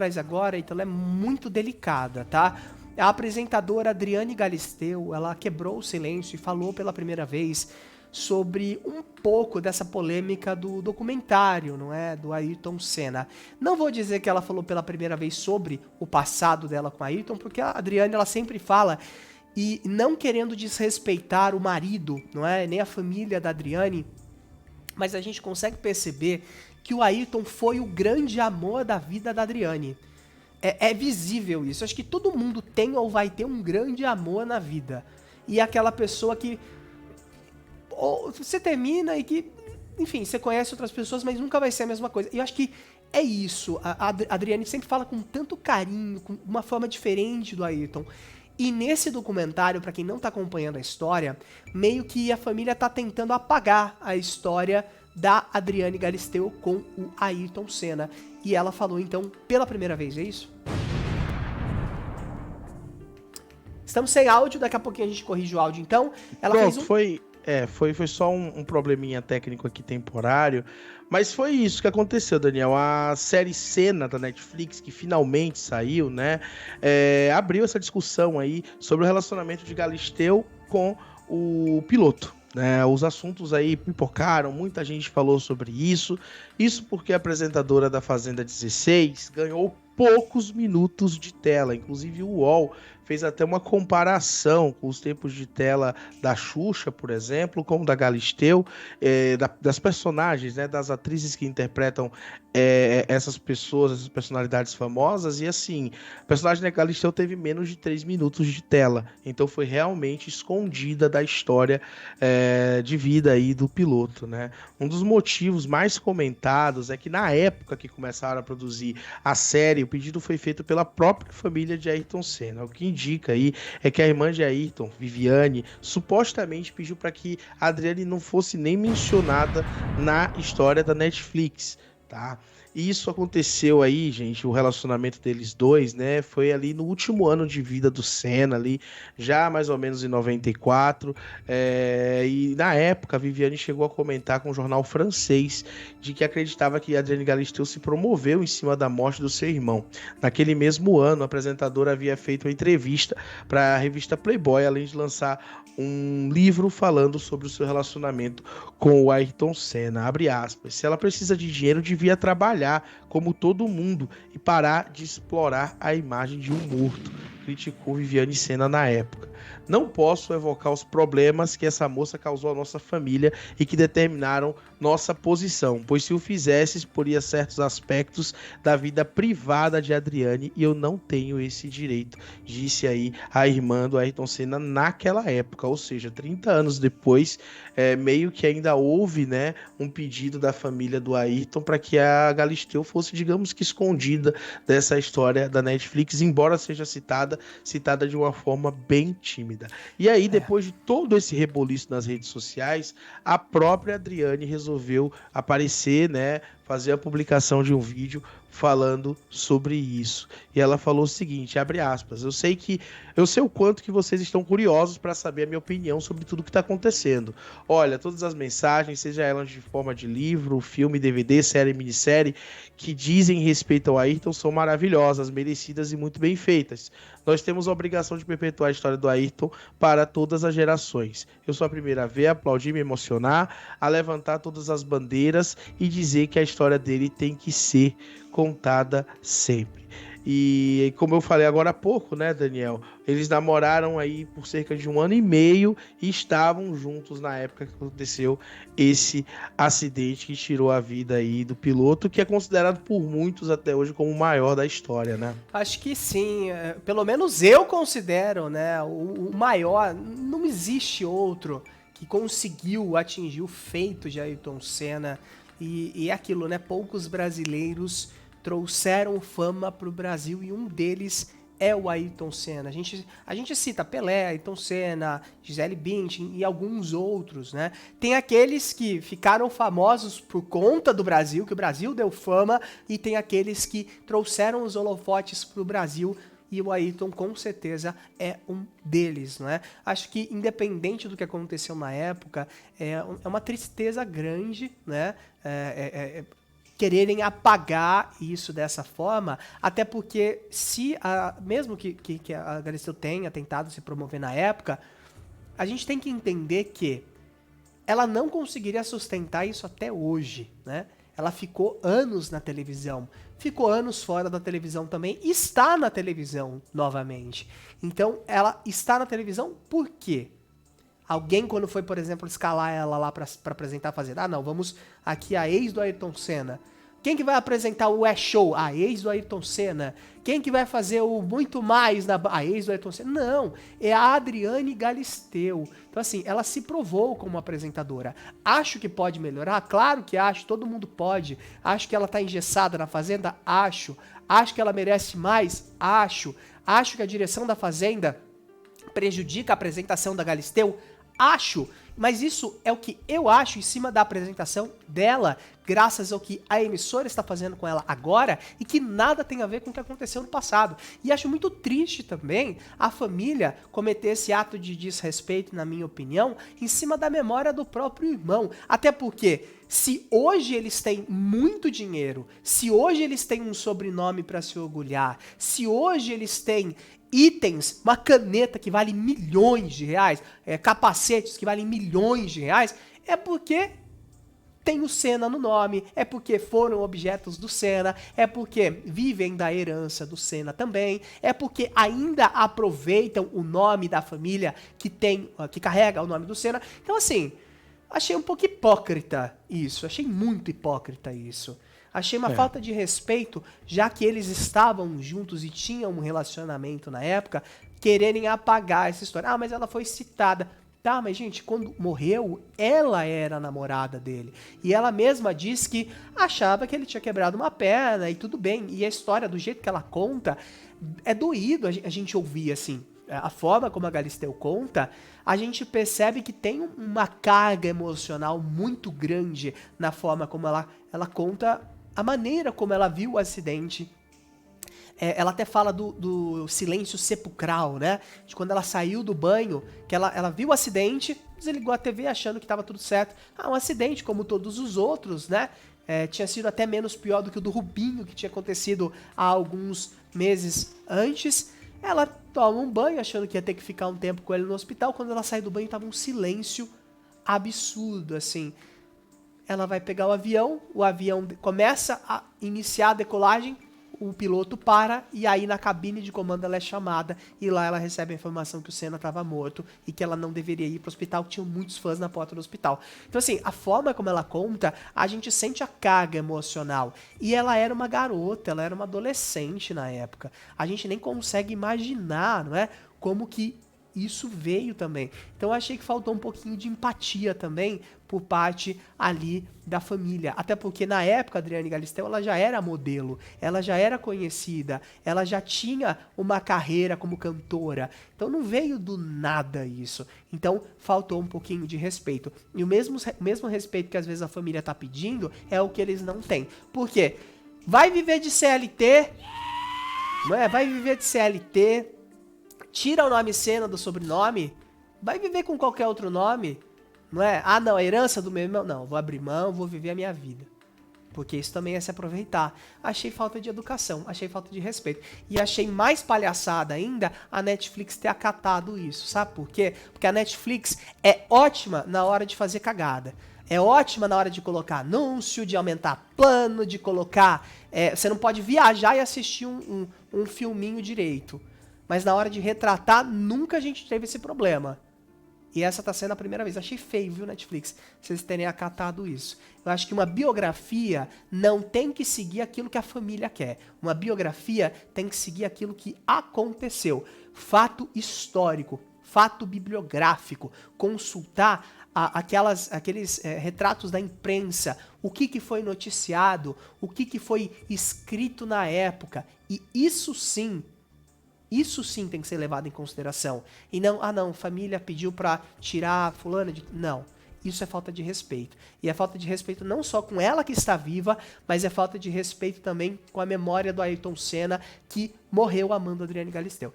traz agora, então ela é muito delicada, tá? A apresentadora Adriane Galisteu, ela quebrou o silêncio e falou pela primeira vez sobre um pouco dessa polêmica do documentário, não é? Do Ayrton Senna. Não vou dizer que ela falou pela primeira vez sobre o passado dela com Ayrton, porque a Adriane ela sempre fala e não querendo desrespeitar o marido, não é? Nem a família da Adriane, mas a gente consegue perceber que o Ayrton foi o grande amor da vida da Adriane. É visível isso. Acho que todo mundo tem ou vai ter um grande amor na vida. E é aquela pessoa que ou você termina e que, enfim, você conhece outras pessoas, mas nunca vai ser a mesma coisa. E eu acho que é isso. A Adriane sempre fala com tanto carinho, com uma forma diferente do Ayrton. E nesse documentário, pra quem não tá acompanhando a história, meio que a família tá tentando apagar a história da Adriane Galisteu com o Ayrton Senna. E ela falou, então, pela primeira vez, é isso? Estamos sem áudio, daqui a pouquinho a gente corrige o áudio, então. Ela fez Pronto, um... foi só um probleminha técnico aqui temporário, mas foi isso que aconteceu, Daniel. A série Senna da Netflix, que finalmente saiu, né, abriu essa discussão aí sobre o relacionamento de Galisteu com o piloto. Né, os assuntos aí pipocaram, muita gente falou sobre isso porque a apresentadora da Fazenda 16 ganhou poucos minutos de tela, inclusive o UOL fez até uma comparação com os tempos de tela da Xuxa, por exemplo, com o da Galisteu, das personagens, né, das atrizes que interpretam essas pessoas, essas personalidades famosas, e assim, a personagem da Galisteu teve menos de 3 minutos de tela, então foi realmente escondida da história de vida aí do piloto, né? Um dos motivos mais comentados é que na época que começaram a produzir a série, o pedido foi feito pela própria família de Ayrton Senna. O que indica aí é que a irmã de Ayrton, Viviane, supostamente pediu para que a Adriane não fosse nem mencionada na história da Netflix, tá? E isso aconteceu aí, gente, o relacionamento deles dois, né? Foi ali no último ano de vida do Senna, ali, já mais ou menos em 94. E na época, a Viviane chegou a comentar com um jornal francês de que acreditava que Adriane Galisteu se promoveu em cima da morte do seu irmão. Naquele mesmo ano, a apresentadora havia feito uma entrevista para a revista Playboy, além de lançar um livro falando sobre o seu relacionamento com o Ayrton Senna. Abre aspas. Se ela precisa de dinheiro, devia trabalhar como todo mundo e parar de explorar a imagem de um morto, criticou Viviane Senna na época. Não posso evocar os problemas que essa moça causou à nossa família e que determinaram nossa posição, pois se o fizesse, exporia certos aspectos da vida privada de Adriane e eu não tenho esse direito, disse aí a irmã do Ayrton Senna naquela época, ou seja, 30 anos depois, meio que ainda houve, né, um pedido da família do Ayrton para que a Galisteu fosse, digamos que escondida dessa história da Netflix, embora seja citada de uma forma bem tímida. E aí, depois de todo esse reboliço nas redes sociais, a própria Adriane resolveu aparecer, né, fazer a publicação de um vídeo falando sobre isso. E ela falou o seguinte, abre aspas, eu sei o quanto que vocês estão curiosos para saber a minha opinião sobre tudo que está acontecendo. Olha, todas as mensagens, seja elas de forma de livro, filme, DVD, série, minissérie, que dizem respeito ao Ayrton são maravilhosas, merecidas e muito bem feitas. Nós temos a obrigação de perpetuar a história do Ayrton para todas as gerações. Eu sou a primeira a ver, a aplaudir, me emocionar, a levantar todas as bandeiras e dizer que a história dele tem que ser contada sempre. E como eu falei agora há pouco, né, Daniel? Eles namoraram aí por cerca de 1 ano e meio e estavam juntos na época que aconteceu esse acidente que tirou a vida aí do piloto, que é considerado por muitos até hoje como o maior da história, né? Acho que sim, pelo menos eu considero, né, o maior, não existe outro que conseguiu atingir o feito de Ayrton Senna e é aquilo, né, poucos brasileiros trouxeram fama pro Brasil e um deles é o Ayrton Senna. A gente cita Pelé, Ayrton Senna, Gisele Bündchen e alguns outros, né? Tem aqueles que ficaram famosos por conta do Brasil, que o Brasil deu fama, e tem aqueles que trouxeram os holofotes pro Brasil e o Ayrton com certeza é um deles, não é? Acho que independente do que aconteceu na época, é uma tristeza grande, né? quererem apagar isso dessa forma, até porque mesmo que a Galisteu tenha tentado se promover na época, a gente tem que entender que ela não conseguiria sustentar isso até hoje, né? Ela ficou anos na televisão, ficou anos fora da televisão também, está na televisão novamente. Então, ela está na televisão por quê? Alguém, quando foi, por exemplo, escalar ela lá pra apresentar a Fazenda, não, vamos aqui a ex do Ayrton Senna. Quem que vai apresentar o E-Show? A ex do Ayrton Senna. Quem que vai fazer o Muito Mais a ex do Ayrton Senna? Não, é a Adriane Galisteu. Então assim, ela se provou como apresentadora. Acho que pode melhorar? Claro que acho, todo mundo pode. Acho que ela tá engessada na Fazenda? Acho. Acho que ela merece mais? Acho. Acho que a direção da Fazenda prejudica a apresentação da Galisteu? Acho, mas isso é o que eu acho em cima da apresentação dela, graças ao que a emissora está fazendo com ela agora e que nada tem a ver com o que aconteceu no passado. E acho muito triste também a família cometer esse ato de desrespeito, na minha opinião, em cima da memória do próprio irmão. Até porque, se hoje eles têm muito dinheiro, se hoje eles têm um sobrenome para se orgulhar, se hoje eles têm itens, uma caneta que vale milhões de reais, capacetes que valem milhões de reais, é porque tem o Senna no nome, é porque foram objetos do Senna, é porque vivem da herança do Senna também, é porque ainda aproveitam o nome da família que carrega o nome do Senna. Então assim, achei um pouco hipócrita isso, achei muito hipócrita isso. Achei uma falta de respeito, já que eles estavam juntos e tinham um relacionamento na época, quererem apagar essa história. Ah, mas ela foi citada. Tá, mas gente, quando morreu, ela era a namorada dele. E ela mesma disse que achava que ele tinha quebrado uma perna e tudo bem. E a história, do jeito que ela conta, é doído a gente ouvir assim. A forma como a Galisteu conta, a gente percebe que tem uma carga emocional muito grande na forma como ela conta a maneira como ela viu o acidente. Ela até fala do silêncio sepulcral, né? De quando ela saiu do banho, que ela viu o acidente, desligou a TV achando que estava tudo certo. Um acidente como todos os outros, né? Tinha sido até menos pior do que o do Rubinho, que tinha acontecido há alguns meses antes. Ela toma um banho achando que ia ter que ficar um tempo com ele no hospital. Quando ela sai do banho, tava um silêncio absurdo, assim. Ela vai pegar o avião começa a iniciar a decolagem, o piloto para, e aí na cabine de comando ela é chamada, e lá ela recebe a informação que o Senna estava morto, e que ela não deveria ir para o hospital, tinham muitos fãs na porta do hospital. Então assim, a forma como ela conta, a gente sente a carga emocional, e ela era uma garota, ela era uma adolescente na época, a gente nem consegue imaginar, não é, como que isso veio também. Então eu achei que faltou um pouquinho de empatia também por parte ali da família. Até porque na época a Adriane Galisteu ela já era modelo, ela já era conhecida, ela já tinha uma carreira como cantora. Então não veio do nada isso. Então faltou um pouquinho de respeito. E o mesmo respeito que às vezes a família tá pedindo é o que eles não têm. Por quê? Vai viver de CLT, não é? Vai viver de CLT, tira o nome Senna do sobrenome, vai viver com qualquer outro nome, não é? Ah, não, a herança do meu irmão, não, vou abrir mão, vou viver a minha vida. Porque isso também é se aproveitar. Achei falta de educação, achei falta de respeito. E achei mais palhaçada ainda a Netflix ter acatado isso, sabe por quê? Porque a Netflix é ótima na hora de fazer cagada. É ótima na hora de colocar anúncio, de aumentar plano, de colocar... você não pode viajar e assistir um filminho direito. Mas na hora de retratar, nunca a gente teve esse problema. E essa tá sendo a primeira vez. Achei feio, viu, Netflix, vocês terem acatado isso. Eu acho que uma biografia não tem que seguir aquilo que a família quer. Uma biografia tem que seguir aquilo que aconteceu. Fato histórico, fato bibliográfico. Consultar aqueles retratos da imprensa. O que foi noticiado, o que foi escrito na época. E isso sim tem que ser levado em consideração. E não, não, família pediu pra tirar fulano de... Não, isso é falta de respeito. E é falta de respeito não só com ela que está viva, mas é falta de respeito também com a memória do Ayrton Senna, que morreu amando a Adriane Galisteu.